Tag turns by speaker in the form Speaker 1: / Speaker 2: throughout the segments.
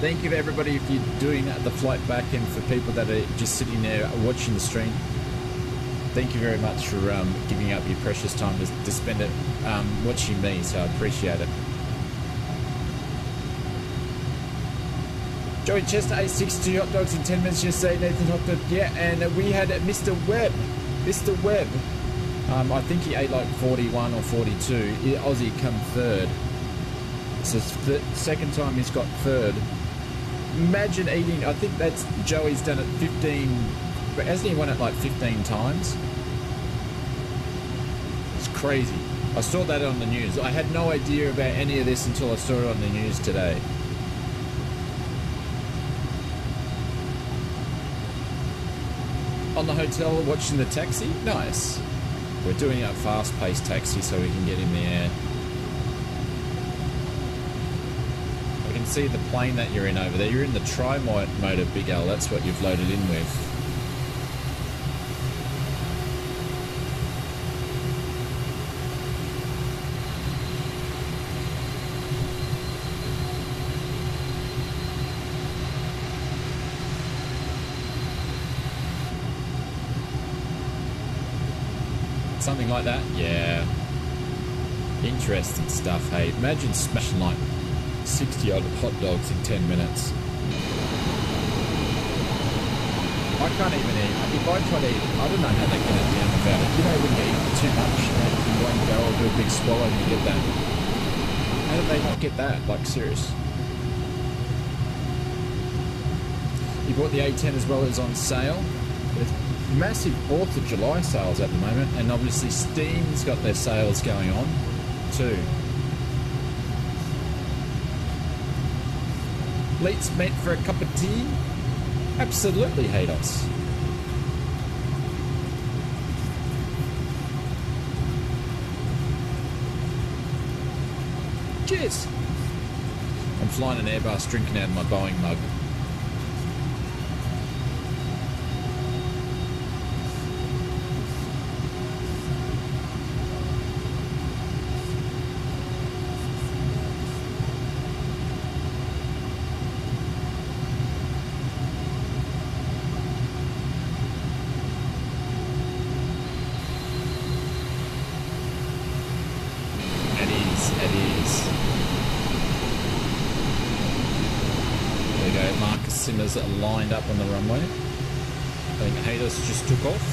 Speaker 1: Thank you to everybody if you're doing the flight back, and for people that are just sitting there watching the stream. Thank you very much for giving up your precious time to spend it watching me, so I appreciate it. Joey Chester, 862 hot dogs in 10 minutes yesterday. Nathan Hot Dog, yeah, and we had Mr. Webb. Mr. Webb, I think he ate like 41 or 42. Aussie come third. It's the second time he's got third. Imagine eating, I think that's, Joey's done it 15, but hasn't he won it like 15 times? It's crazy. I saw that on the news. I had no idea about any of this until I saw it on the news today. On the hotel watching the taxi? Nice. We're doing a fast-paced taxi so we can get in the air. I can see the plane that you're in over there. You're in the tri-motor Big L. That's what you've loaded in with. Something like that? Yeah. Interesting stuff, hey. Imagine smashing like 60 odd hot dogs in 10 minutes. I can't even eat. If I try to eat, I don't know how they get it down without it. You know when you eat too much and in one go or do a big swallow and you get that. How do they not get that? Like, serious. You bought the A10 as well as on sale. There's massive 4th of July sales at the moment, and obviously Steam's got their sales going on too. Leets meant for a cup of tea? Absolutely, Hados. Cheers. I'm flying an Airbus, drinking out of my Boeing mug. Are lined up on the runway. I think Hados just took off.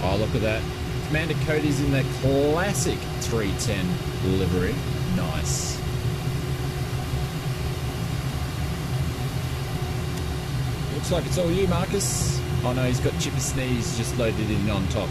Speaker 1: Oh, look at that. Commander Cody's in the classic 310 livery. Nice. Looks like it's all you, Marcus. Oh no, he's got Chipper Sneeze just loaded in on top.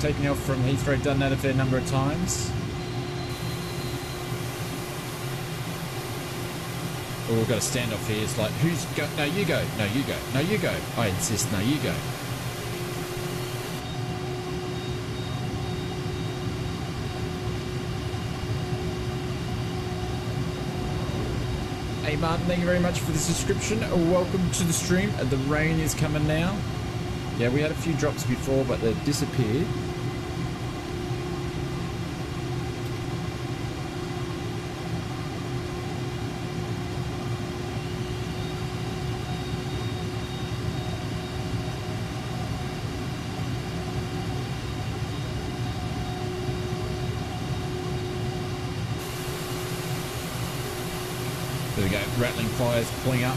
Speaker 1: Taking off from Heathrow, done that a fair number of times. Oh, we've got a standoff here. It's like, who's go? No, you go. No, you go. No, you go. I insist. No, you go. Hey, Martin, thank you very much for the subscription. Welcome to the stream. The rain is coming now. Yeah, we had a few drops before, but they've disappeared. go. Rattling fires pulling up.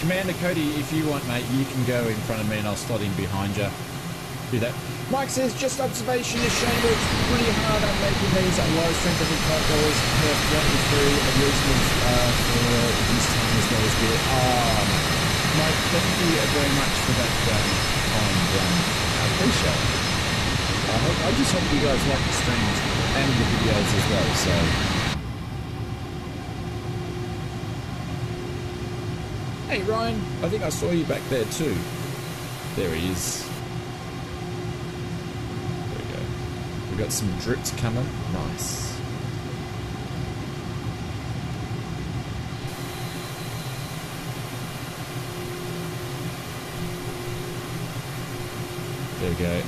Speaker 1: Commander Cody, if you want, mate, you can go in front of me and I'll slot in behind you. Do that. Mike says, just observation, this Shane works pretty hard on making these low strength every $5 per flight is very reasonable for this time as well as good. Mike, thank you very much for that I appreciate it. I just hope you guys like the streams and the videos as well, so. Hey Ryan, I think I saw you back there too. There he is. There we go. We got some drips coming. Nice. There we go.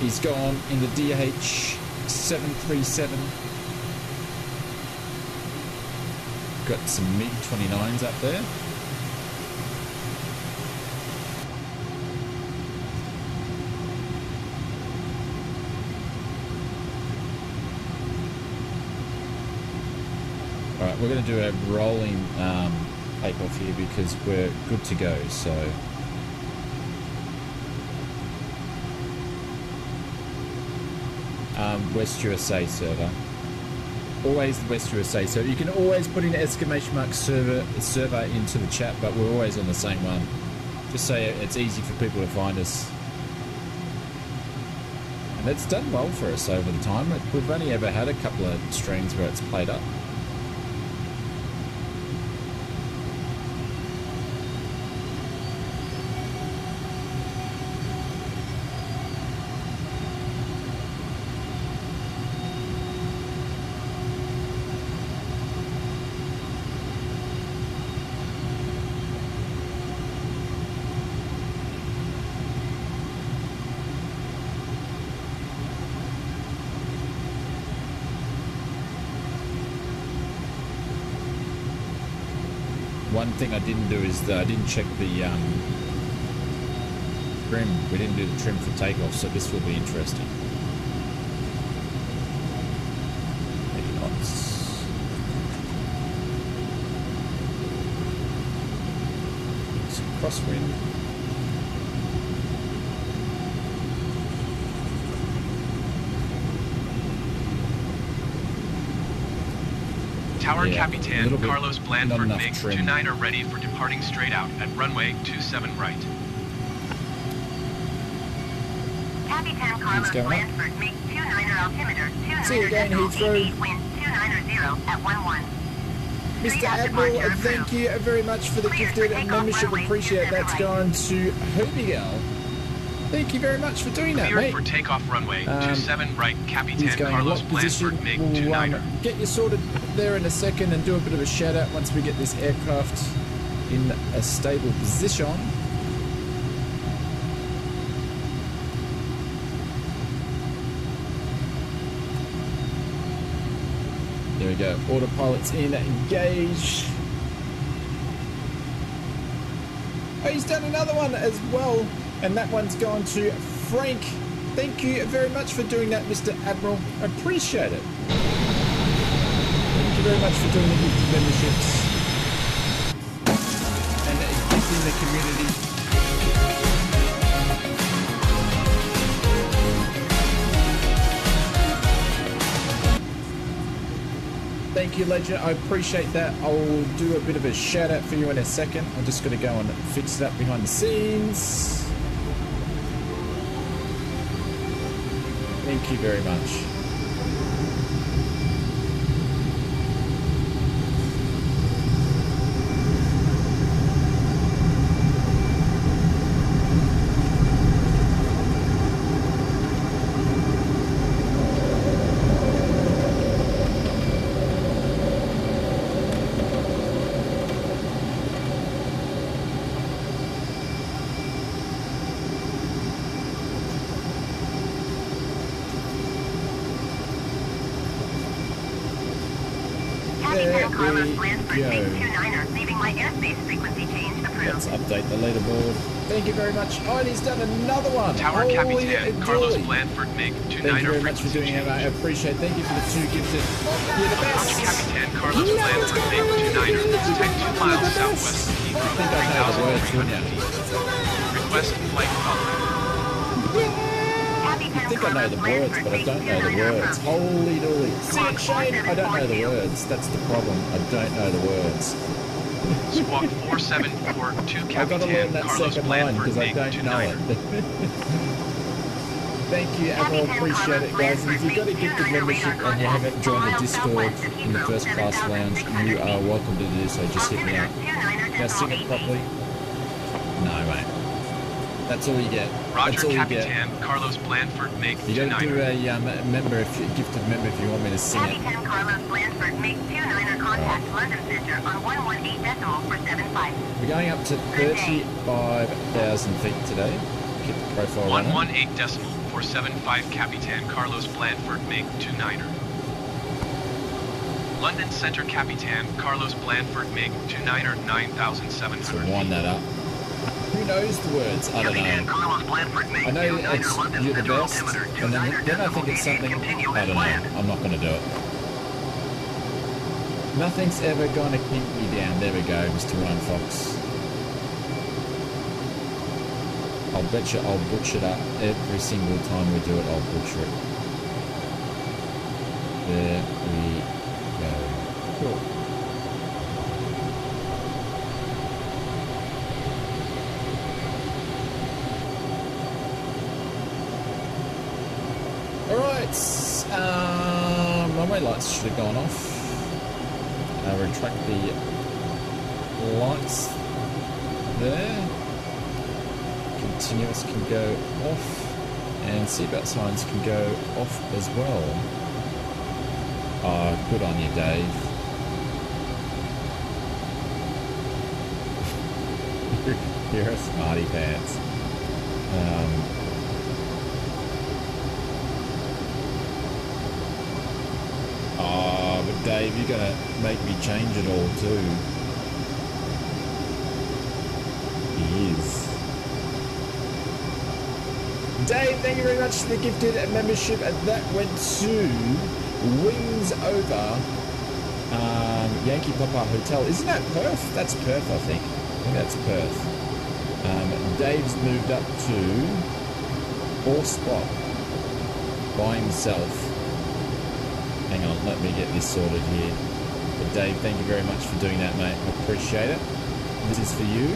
Speaker 1: He's gone in the DH737. Got some MiG-29s up there. Alright, we're going to do a rolling takeoff here because we're good to go, so... West USA server. Always the West USA server. You can always put in exclamation mark server into the chat, but we're always on the same one. Just so it's easy for people to find us. And it's done well for us over the time. We've only ever had a couple of streams where it's played up. One thing I didn't do is I didn't check the trim. We didn't do the trim for takeoff, so this will be interesting. 80 knots. Some crosswind.
Speaker 2: Tower Capitan Carlos Blandford MiG-29 are ready for departing straight out at runway 27 right.
Speaker 3: Capitan Carlos Blandford MiG-29 altimeter 29
Speaker 1: Heathrow.
Speaker 3: wind 290 at 11.
Speaker 1: Mr. Admiral, thank you very much for the gifted membership. Appreciate that's going to Hobigal. Thank you very much for doing that, mate.
Speaker 2: For takeoff runway 27 right, Capitan
Speaker 1: going
Speaker 2: Carlos
Speaker 1: lock position.
Speaker 2: Blandford MiG-29.
Speaker 1: We'll get you sorted there in a second and do a bit of a shout out once we get this aircraft in a stable position. There we go. Autopilot's in, engage. Oh, he's done another one as well. And that one's gone to Frank. Thank you very much for doing that, Mr. Admiral. Appreciate it. Thank you very much for doing the gifted memberships. And gifting the community. Thank you, Legend. I appreciate that. I'll do a bit of a shout out for you in a second. I'm just going to go and fix it up behind the scenes. Thank you very much.
Speaker 3: Carlos Blandford MiG-29 leaving my airspace frequency change approved.
Speaker 1: Let's update the leaderboard. Thank you very much. Oh, and he's done another one.
Speaker 2: Tower Capitan Carlos Blandford Mig 29er.
Speaker 1: Thank you very much for doing it. I appreciate it. Thank you for the 2 gifted. You're the best.
Speaker 2: Capitan Carlos Blandford Mig 29er. Detect 2 miles southwest of Heathrow.
Speaker 1: I think I know the words, wouldn't you?
Speaker 2: Request flight following.
Speaker 1: I think I know the words, but I don't know the words. Holy dooly. See it, Shane? I don't know the words. That's the problem. I don't know the words.
Speaker 2: Squawk 4742
Speaker 1: I've got to learn
Speaker 2: Capitan
Speaker 1: that
Speaker 2: Carlos
Speaker 1: second line
Speaker 2: Blandford
Speaker 1: because I
Speaker 2: Mig
Speaker 1: don't know
Speaker 2: 29er.
Speaker 1: it. Thank you, Admiral. Appreciate it, guys. And if you've got a gifted membership and you haven't joined the Discord in the First Class Lounge, you are welcome to do so. Just hit me up. Can I sing it properly? No, mate. That's all you get. That's
Speaker 2: Roger
Speaker 1: all you get.
Speaker 2: Capitan Carlos Blandford Mig
Speaker 1: You got to do
Speaker 2: 29er.
Speaker 1: a member, if you gifted member, if you want me to sing it.
Speaker 3: Capitan Carlos Blandford Mig 29er contact London Center on 118 decimal for 75.
Speaker 1: We're going up to 35,000 feet today. Keep the profile running.
Speaker 2: 118 decimal 475 Capitan Carlos Blandford Mig 29er. London Center Capitan Carlos Blandford Mig 29er 9,700.
Speaker 1: So wind that up. Who knows the words? I don't know. I know it's you're the best, and then I think it's something, I don't know. I'm not going to do it. Nothing's ever going to keep me down. There we go, Mr. Ryan Fox. I'll bet you I'll butcher it up every single time we do it. I'll butcher it. There we go. Cool. Alright, runway lights should have gone off. Retract the lights there. Continuous can go off, and seatbelt signs can go off as well. Oh, good on you, Dave. You're a smarty pants. Oh, but Dave, you're gonna make me change it all too. He is. Dave, thank you very much for the gifted membership. That went to Wings Over Yankee Papa Hotel. Isn't that Perth? That's Perth, I think. I think that's Perth. Dave's moved up to 4th spot by himself. Hang on, let me get this sorted here. But Dave, thank you very much for doing that, mate. I appreciate it. This is for you.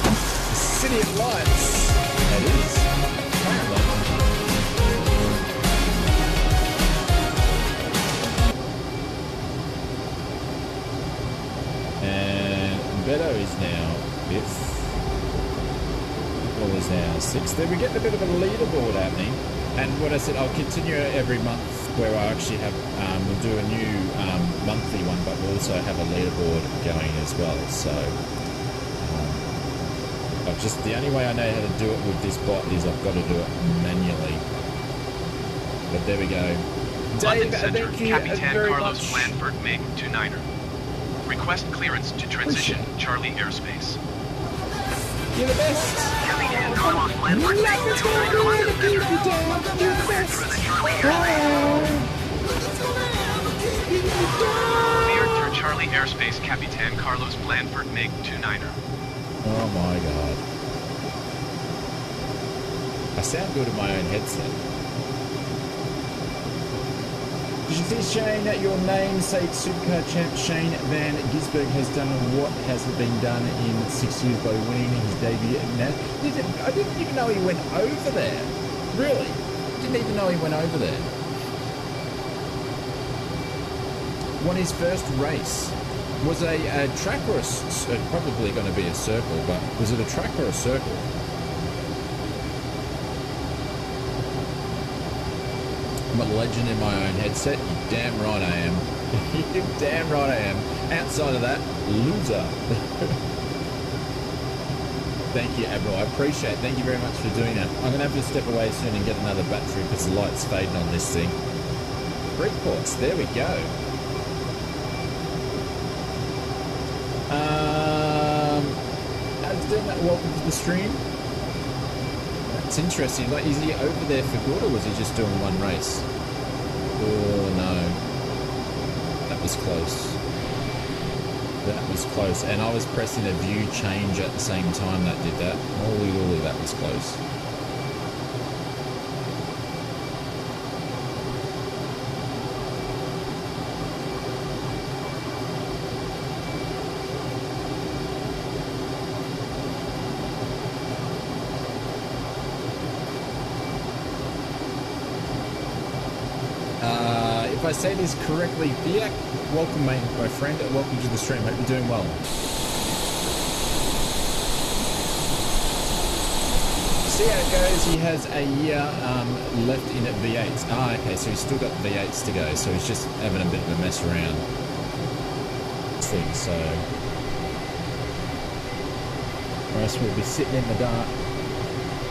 Speaker 1: The City of Lights. That is. Apparently. And Beto is now 5th. Well, is now 6th. Then we're getting a bit of a leaderboard happening. And what I said, I'll continue every month where I actually have, we'll do a new monthly one, but we'll also have a leaderboard going as well. So, I've just, the only way I know how to do it with this bot is I've got to do it manually. But there we go. Dave,
Speaker 2: Center,
Speaker 1: thank you
Speaker 2: Capitan
Speaker 1: very
Speaker 2: Carlos
Speaker 1: much.
Speaker 2: Blandford Mig 29er. Request clearance to transition Charlie airspace.
Speaker 1: You're the best.
Speaker 3: Capitan Carlos Blandford Mig 29er London Center.
Speaker 1: You're the best.
Speaker 2: Cleared through Charlie airspace, Capitan Carlos Blandford Mig 29er.
Speaker 1: Oh my god. I sound good in my own headset. Did you see, Shane, that your namesake supercar champ Shane Van Gisberg has done what hasn't been done in 6 years by winning his debut at NAS? I didn't even know he went over there. Really? Didn't even know he went over there. Won his first race. Was a track or probably going to be a circle, but was it a track or a circle? I'm a legend in my own headset. You damn right I am. You damn right I am. Outside of that, loser. Thank you, Admiral. I appreciate it. Thank you very much for doing that. I'm going to have to step away soon and get another battery because the light's fading on this thing. Reports. There we go. welcome to the stream. It's interesting. Like, is he over there for good, or was he just doing one race? Oh no, that was close. That was close, and I was pressing a view change at the same time that did that. Holy moly, that was close. If I say this correctly, Biak, welcome, mate, my friend. Welcome to the stream. Hope you're doing well. See how it goes. He has a year left in V8s. Ah, okay, so he's still got V8s to go. So he's just having a bit of a mess around. So, or else we'll be sitting in the dark.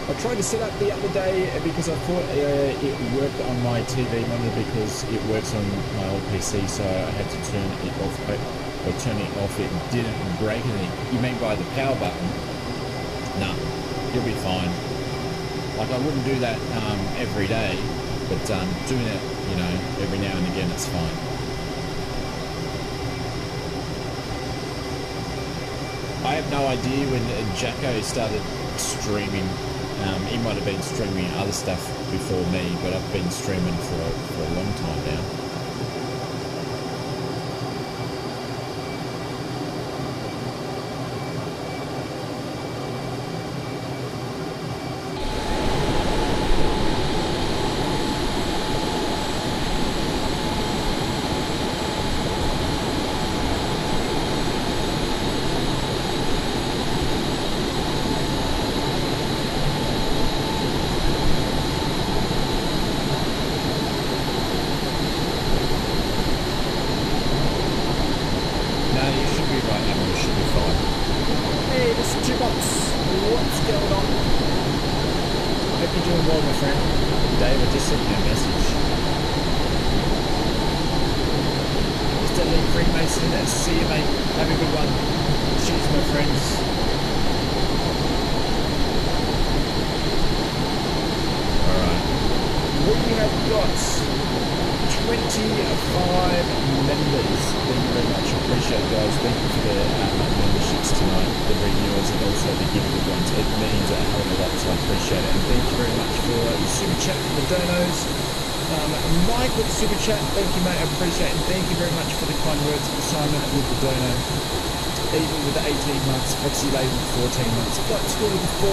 Speaker 1: I tried to set up the other day because I thought it worked on my TV monitor because it works on my old PC, so I had to turn it off. Or turn it off, it didn't break anything. You mean by the power button? No, you'll be fine. Like, I wouldn't do that every day, but doing it, you know, every now and again, it's fine. I have no idea when Jacko started streaming. He might have been streaming other stuff before me, but I've been streaming for a long time now. Foxy Lady with 14 months, Flight School with 4,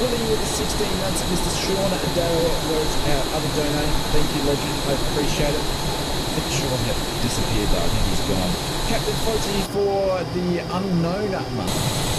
Speaker 1: Willie with 16 months, Mr. Sean Adele was our other donor. Thank you, Legend, I appreciate it. I think Sean had disappeared though, I think he's gone. Captain Fozzie for the unknown month.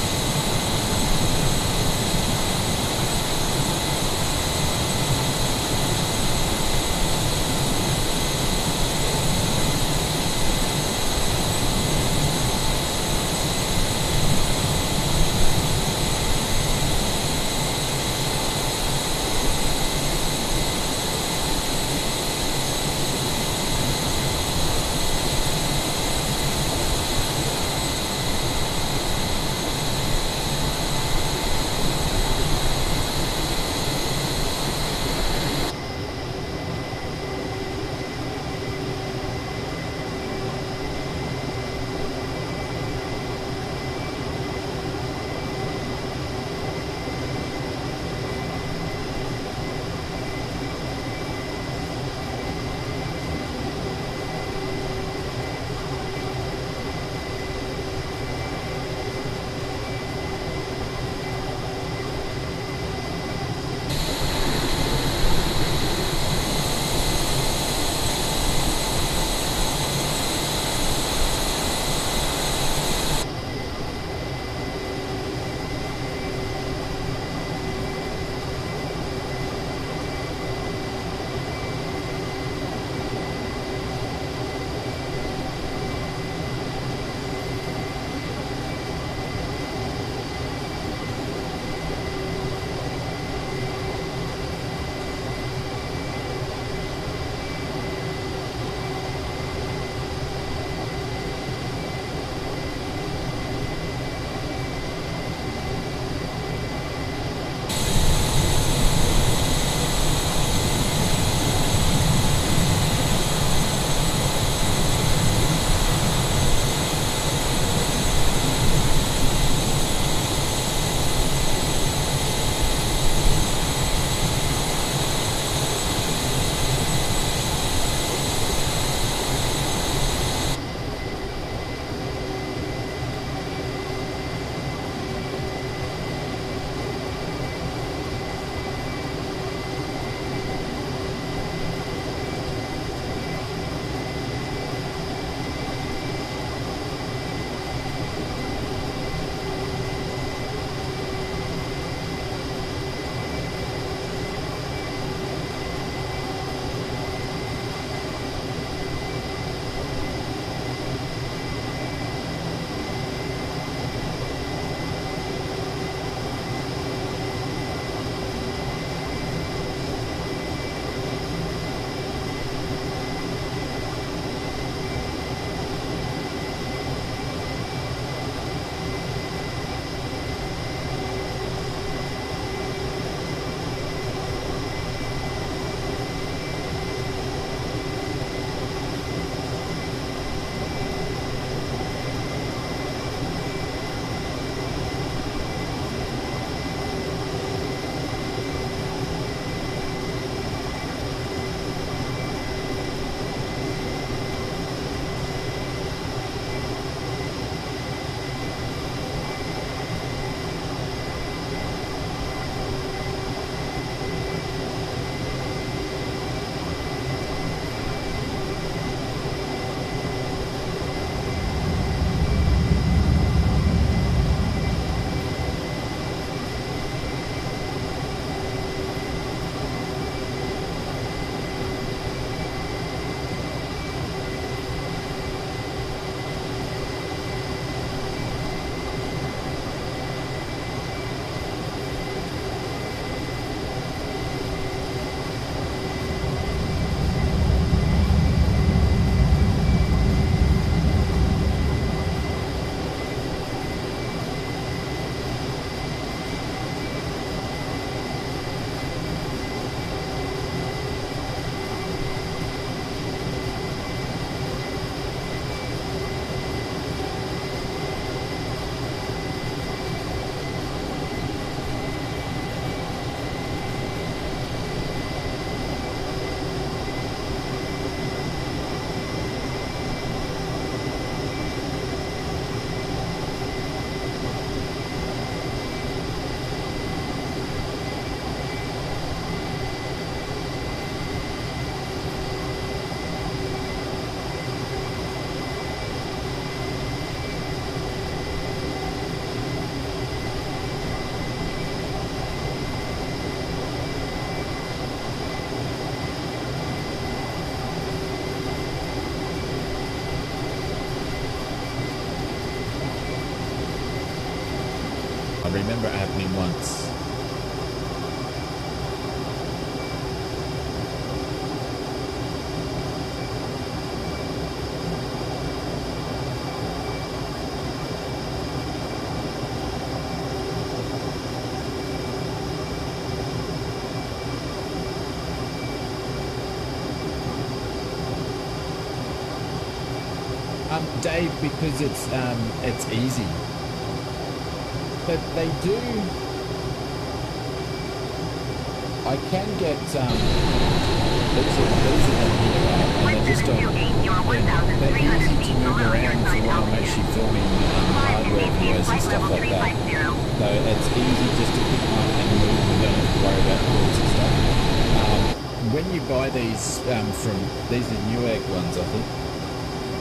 Speaker 1: remember it happening once. Dave, because it's easy, but they do. I can get these are them here, right? And they're just they're easy to move around for when I'm actually filming hardware videos and stuff like that. So it's easy just to pick them up and move and don't have to worry about cords and stuff. When you buy these from these are Newegg ones, I think.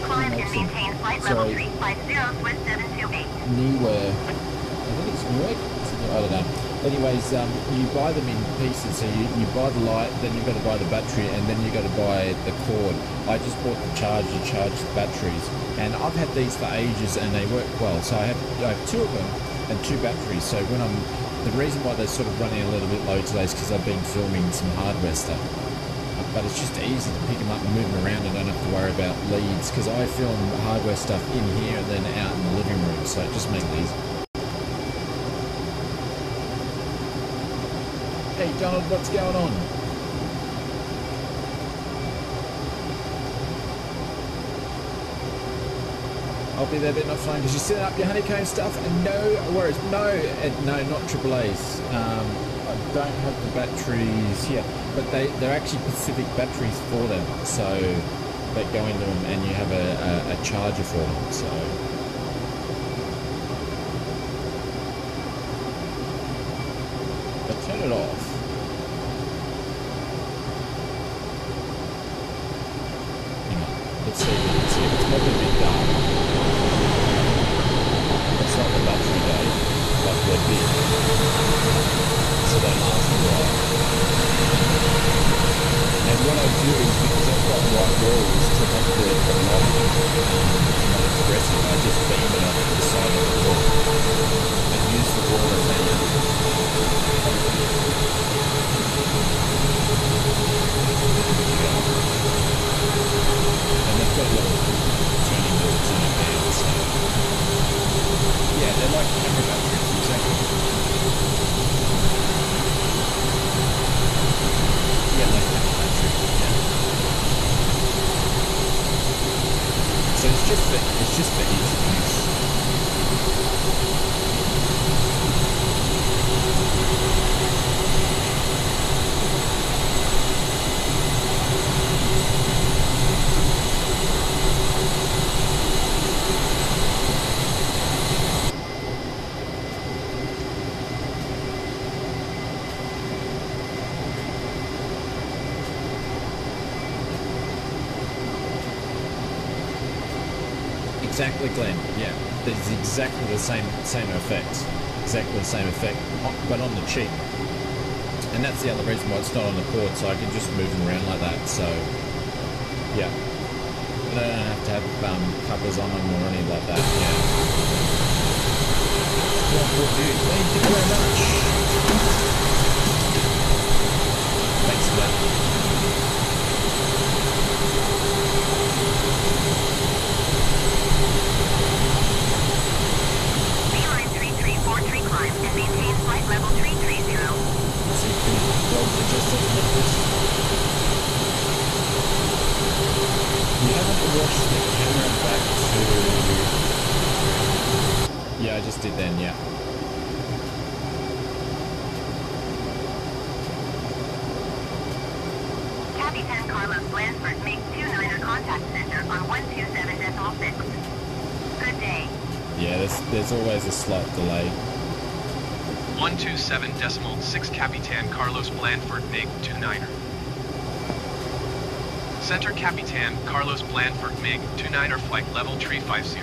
Speaker 3: Climb and maintain flight level 350 with 728.
Speaker 1: Newer, I think it's Newegg. I don't know. Anyways, you buy them in pieces. So you buy the light, then you've got to buy the battery, and then you've got to buy the cord. I just bought the charger to charge the batteries, and I've had these for ages, and they work well. So I have two of them and two batteries. So when the reason why they're sort of running a little bit low today is because I've been filming some hardware stuff. But it's just easy to pick them up and move them around and don't have to worry about leads, because I film hardware stuff in here and then out in the living room, so it just makes it easy. Hey Donald, what's going on? I'll be there, but not flying because you're setting up your honeycomb stuff, and no worries. No, not AAA's. I don't have the batteries here, but they're actually Pacific batteries for them, so they go into them and you have a charger for them, so. But turn it off. Hang on, let's see if it's not going to be dark. It's not the battery day, but they're big. So they last a while. And what I do is, because I've got white walls to make the light not aggressive, I just beam it up to the side of the wall and use the wall as a and they've got a little turning wheels in it now, so yeah, they're like camera batteries, exactly. Yeah, like that battery, yeah. So it's just for easy use. Exactly, Glenn. Yeah, there's exactly the same effect. Exactly the same effect, but on the cheap. And that's the other reason why it's not on the cord, so I can just move them around like that. So, yeah. But I don't have to have covers on them or anything like that. Yeah. Well, dude, thank you very much. Thanks for that.
Speaker 3: Climb and maintain flight level 330.
Speaker 1: So you can well adjust those numbers. You haven't washed the camera back to... Yeah, I just did then, yeah.
Speaker 3: Capitan Carlos Blanford makes 29er contact center on 127.6. Good day.
Speaker 1: Yeah, there's always a slight delay.
Speaker 2: 127.6 Capitan Carlos Blanford MiG 29er. Center Capitan Carlos Blanford MiG 29er flight level 350.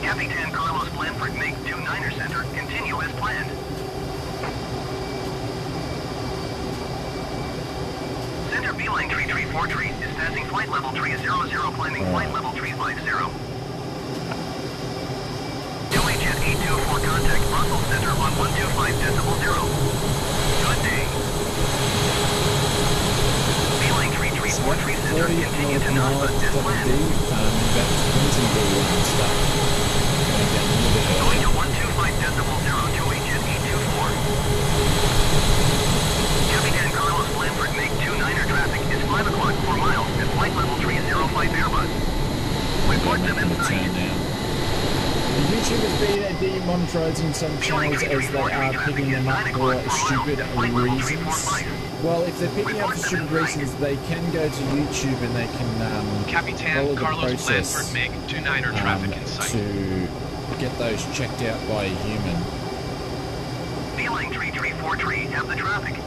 Speaker 3: Capitan Carlos Blanford MiG 29er center, continue as planned. Center beeline 3343 is passing flight level 300, climbing flight level 350. 824 contact Brussels Center on 125.0. Good day. Beeline 3343 Center, continue to northwest as planned.
Speaker 1: About Queensville and stuff. Going down a little bit
Speaker 3: Going
Speaker 1: earlier.
Speaker 3: to 125.0 to agent 824. Capitan Carlos Blanford, make 29er traffic is 5 o'clock 4 miles at flight level 305 Airbus. Report them in sight.
Speaker 1: The YouTubers be demonetizing some channels as they are picking them up for stupid reasons. Well, if they're picking up for stupid reasons, they can go to YouTube and they can
Speaker 2: Capitan
Speaker 1: follow the
Speaker 2: Carlos
Speaker 1: process
Speaker 2: Blanford, make 29er traffic in sight.
Speaker 1: to get those checked out by a human.
Speaker 3: Beeline 3343, have the traffic.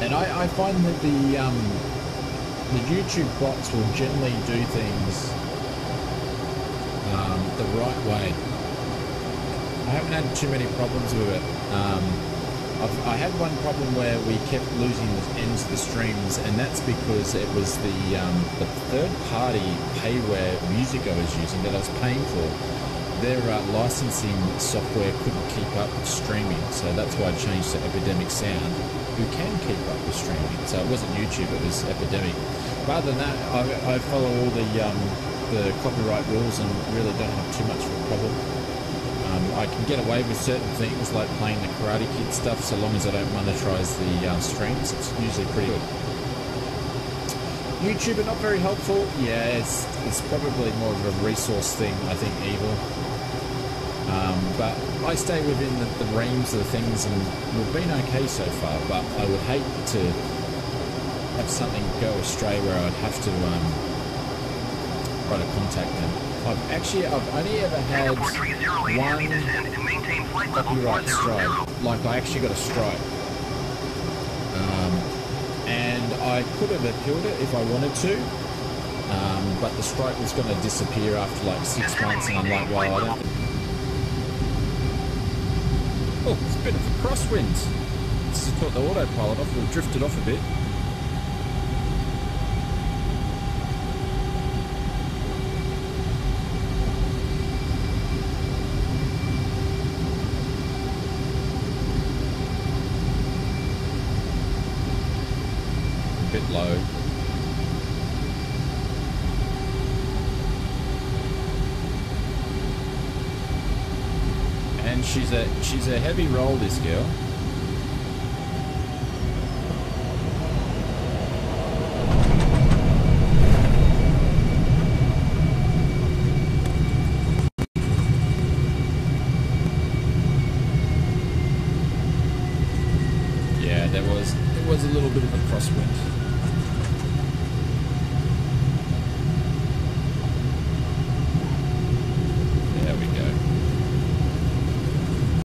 Speaker 1: And I find that the YouTube bots will generally do things the right way. I haven't had too many problems with it. I had one problem where we kept losing the ends of the streams, and that's because it was the third-party payware music I was using that I was paying for. Their licensing software couldn't keep up with streaming, so that's why I changed to Epidemic Sound, who can keep up with streaming. So it wasn't YouTube, it was Epidemic. But other than that, I follow all the copyright rules and really don't have too much of a problem. I can get away with certain things like playing the Karate Kid stuff so long as I don't monetize the streams. It's usually pretty good. YouTube are not very helpful. Yeah, it's probably more of a resource thing, I think, evil. But I stay within the realms of the things, and we've been okay so far. But I would hate to have something go astray where I'd have to try to contact them. I've only ever had one copyright strike. Like, I actually got a strike. And I could have appealed it if I wanted to, but the strike was going to disappear after like 6 months, and I'm like, well, I don't... Oh, it's a bit of a crosswind. This has put the autopilot off. We've drifted off a bit. A bit low. And she's a heavy roll, this girl. Yeah, there was a little bit of a crosswind.